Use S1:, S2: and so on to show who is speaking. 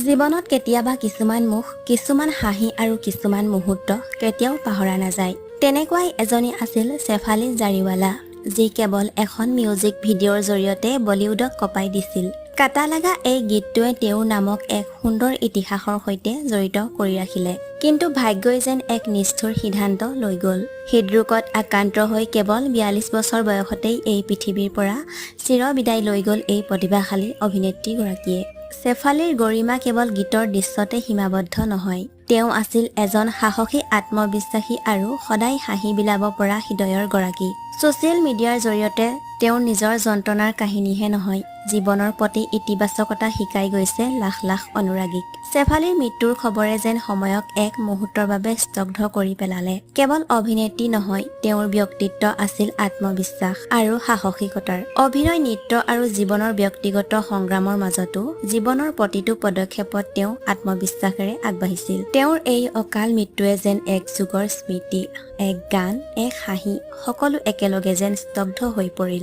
S1: জীৱনত কেতিয়াবা কিছুমান মুখ, কিছুমান হাঁহি আৰু কিছুমান মুহূৰ্ত কেতিয়াও পাহৰা নাযায়। তেনেকুৱাই এজনী আছিল শেফালি জাৰিৱালা, যি কেৱল এখন মিউজিক ভিডিঅ'ৰ জৰিয়তে বলিউডক কঁপাই দিছিল। কাটা লাগা এই গীতটোৱে তেওঁৰ নামক এক সুন্দৰ ইতিহাসৰ সৈতে জড়িত কৰি ৰাখিলে। কিন্তু ভাগ্যই যেন এক নিষ্ঠুৰ সিদ্ধান্ত লৈ গ'ল। হৃদৰোগত আক্ৰান্ত হৈ কেৱল 42 বছৰ বয়সতেই এই পৃথিৱীৰ পৰা চিৰ বিদায় লৈ গ'ল এই প্ৰতিভাশালী অভিনেত্ৰীগৰাকীয়ে। শেফালিৰ গৰিমা কেৱল গীতৰ দৃশ্যতে সীমাবদ্ধ নহয়। তেওঁ আছিল এজন সাহসী, আত্মবিশ্বাসী আৰু সদায় হাঁহি বিলাব পৰা হৃদয়ৰ গৰাকী। ছ'চিয়েল মিডিয়াৰ জৰিয়তে তেওঁৰ নিজৰ যন্ত্ৰণাৰ কাহিনীহে নহয়, জীৱনৰ প্ৰতি ইতিবাচকতা শিকাই গৈছে লাখ লাখ অনুৰাগীক। শেফালিৰ মৃত্যুৰ খবৰে যেন সময়ক এক মুহূৰ্তৰ বাবে স্তব্ধ কৰি পেলালে। কেৱল অভিনেত্ৰী নহয়, তেওঁৰ ব্যক্তিত্ব আছিল আত্মবিশ্বাস আৰু সাহসিকতাৰ। অভিনয়, নৃত্য আৰু জীৱনৰ ব্যক্তিগত সংগ্ৰামৰ মাজতো জীৱনৰ প্ৰতিটো পদক্ষেপত তেওঁ আত্মবিশ্বাসেৰে আগবাঢ়িছিল। তেওঁৰ এই অকাল মৃত্যুৱে যেন এক যুগৰ স্মৃতি, এক গান, এক হাঁহি, সকলো একেলগে যেন স্তব্ধ হৈ পৰিল।